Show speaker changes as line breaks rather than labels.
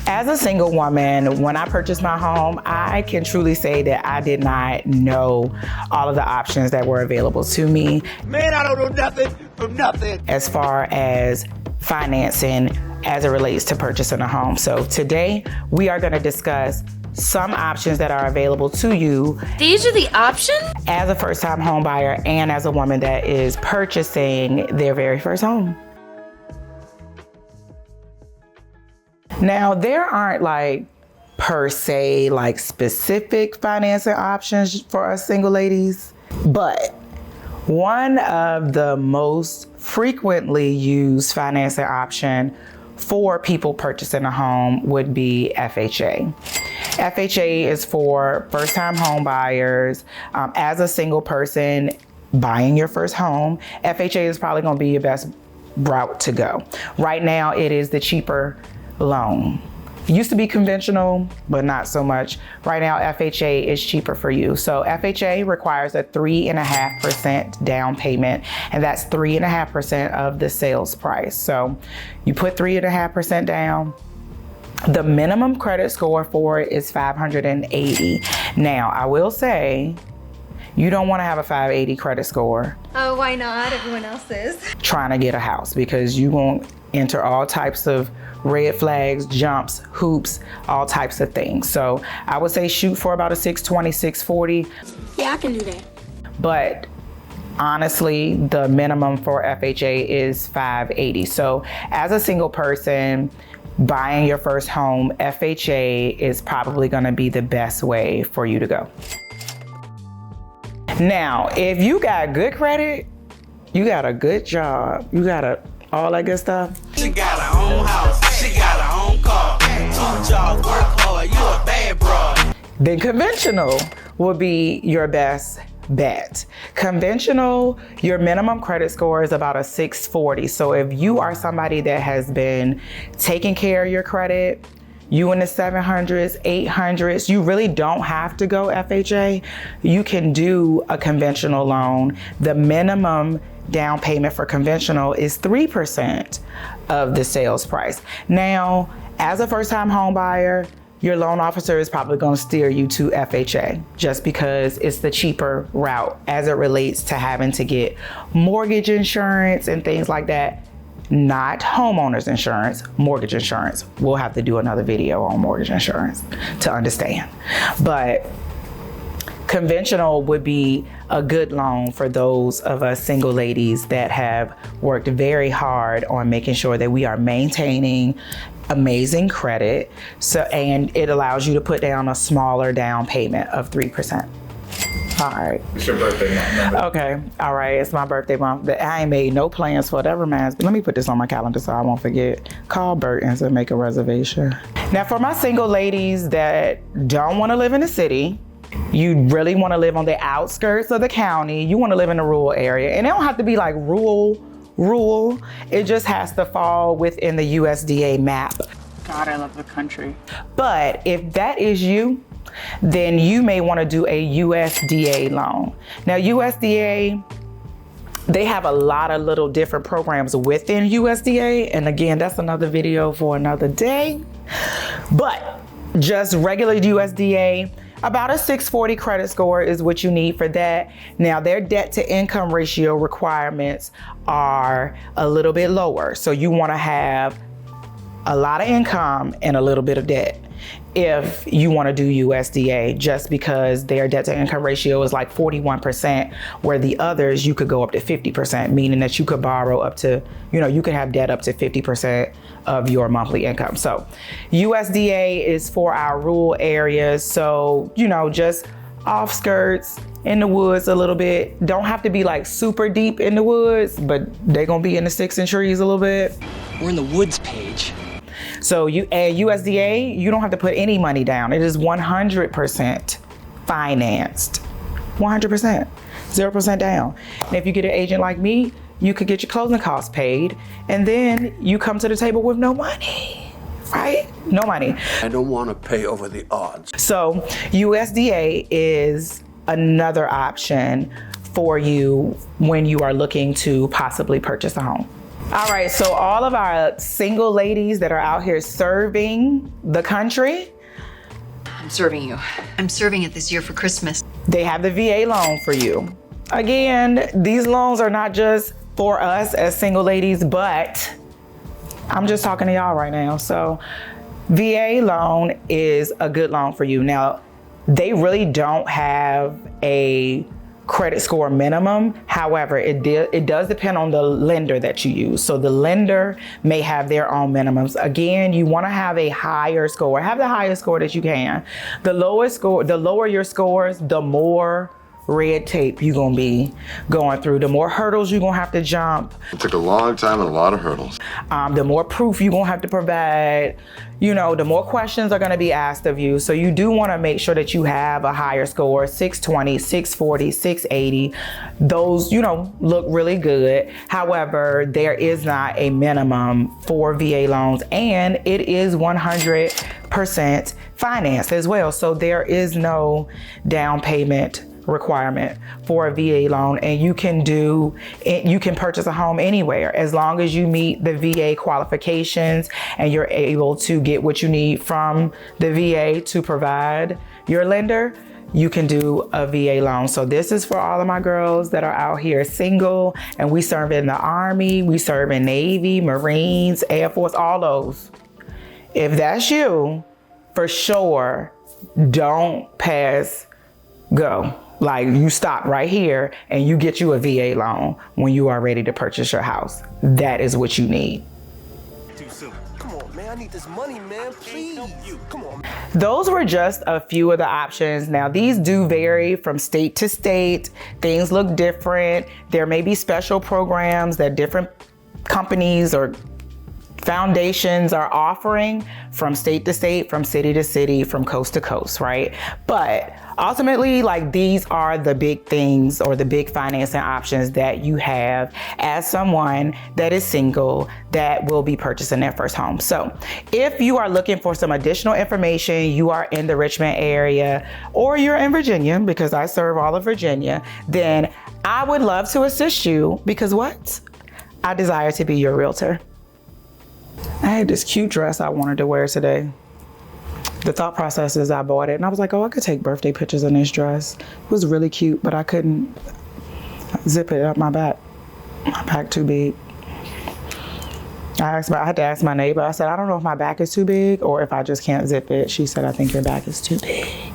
As a single woman, when I purchased my home, I can truly say that I did not know all of the options that were available to me.
Man, I don't know nothing from nothing.
As far as financing as it relates to purchasing a home. So today we are going to discuss some options that are available to you.
These are the options?
As a first-time home buyer and as a woman that is purchasing their very first home. Now, there aren't per se specific financing options for us single ladies, but one of the most frequently used financing option for people purchasing a home would be FHA. FHA is for first-time home buyers. As a single person buying your first home, FHA is probably going to be your best route to go. Right now, it is the cheaper loan. It used to be conventional, but not so much. Right now, FHA is cheaper for you. So FHA requires a 3.5% down payment, and that's 3.5% of the sales price. So you put 3.5% down. The minimum credit score for it is 580. Now, I will say, you don't want to have a 580 credit score.
Oh, why not? Everyone else is.
Trying to get a house, because you won't enter all types of red flags, jumps, hoops, all types of things. So I would say shoot for about a 620, 640.
Yeah, I can do that.
But honestly, the minimum for FHA is 580. So as a single person buying your first home, FHA is probably going to be the best way for you to go. Now, if you got good credit, you got a good job, you got all that good stuff.
She got her own house, she got her own car. 2 jobs, work hard, you a bad broad.
Then conventional would be your best bet. Conventional, your minimum credit score is about a 640. So if you are somebody that has been taking care of your credit, you in the 700s, 800s, you really don't have to go FHA. You can do a conventional loan. The minimum down payment for conventional is 3% of the sales price. Now, as a first-time home buyer, your loan officer is probably going to steer you to FHA just because it's the cheaper route as it relates to having to get mortgage insurance and things like that. Not homeowners insurance, mortgage insurance. We'll have to do another video on mortgage insurance to understand. But conventional would be a good loan for those of us single ladies that have worked very hard on making sure that we are maintaining amazing credit. And it allows you to put down a smaller down payment of 3%. All right.
It's your birthday month.
Okay. All right. It's my birthday month. I ain't made no plans for whatever, man. But let me put this on my calendar so I won't forget. Call Burton's and make a reservation. Now, for my single ladies that don't want to live in the city, you really want to live on the outskirts of the county, you want to live in a rural area. And it don't have to be rural. It just has to fall within the USDA map. God, I love the country. But if that is you, then you may want to do a USDA loan. Now, USDA, they have a lot of little different programs within USDA. And again, that's another video for another day. But just regular USDA, about a 640 credit score is what you need for that. Now, their debt to income ratio requirements are a little bit lower. So you want to have a lot of income and a little bit of debt if you want to do USDA, just because their debt to income ratio is like 41%, where the others you could go up to 50%, meaning that you could borrow up to, you could have debt up to 50% of your monthly income. So USDA is for our rural areas. So, just offskirts, in the woods a little bit. Don't have to be super deep in the woods, but they're gonna be in the sticks and trees a little bit.
We're in the woods page.
So at USDA, you don't have to put any money down. It is 100% financed. 100%, 0% down. And if you get an agent like me, you could get your closing costs paid, and then you come to the table with no money, right? No money.
I don't want to pay over the odds.
So USDA is another option for you when you are looking to possibly purchase a home. All right, so all of our single ladies that are out here serving the country,
I'm serving you. I'm serving it this year for Christmas.
they have the VA loan for you. Again, these loans are not just for us as single ladies, but I'm just talking to y'all right now. So VA loan is a good loan for you. Now, they really don't have a credit score minimum. However, it does depend on the lender that you use. So the lender may have their own minimums. Again, you want to have a higher score. Have the highest score that you can. The lower your scores, the more red tape you're gonna be going through, the more hurdles you're gonna have to jump.
It took a long time and a lot of hurdles.
The more proof you're gonna have to provide, you know, the more questions are gonna be asked of you. So you do wanna make sure that you have a higher score, 620, 640, 680. Those, you know, look really good. However, there is not a minimum for VA loans, and it is 100% financed as well. So there is no down payment requirement for a VA loan, and you can purchase a home anywhere as long as you meet the VA qualifications and you're able to get what you need from the VA to provide your lender. You can do a VA loan. So this is for all of my girls that are out here single, and we serve in the Army, we serve in Navy, Marines, Air Force, all those. If that's you, for sure, don't pass go. Like, you stop right here and you get you a VA loan when you are ready to purchase your house. That is what you need.
Too soon. Come on, man. I need this money, man. Please. Come on.
Those were just a few of the options. Now, these do vary from state to state. Things look different. There may be special programs that different companies or foundations are offering from state to state, from city to city, from coast to coast, right? But ultimately, like, these are the big things or the big financing options that you have as someone that is single that will be purchasing their first home. So if you are looking for some additional information, you are in the Richmond area, or you're in Virginia, because I serve all of Virginia, then I would love to assist you, because what? I desire to be your realtor. I had this cute dress I wanted to wear today. The thought process is I bought it and I was like, oh, I could take birthday pictures in this dress. It was really cute, but I couldn't zip it up my back. My back too big. I had to ask my neighbor. I said, I don't know if my back is too big or if I just can't zip it. She said, I think your back is too big.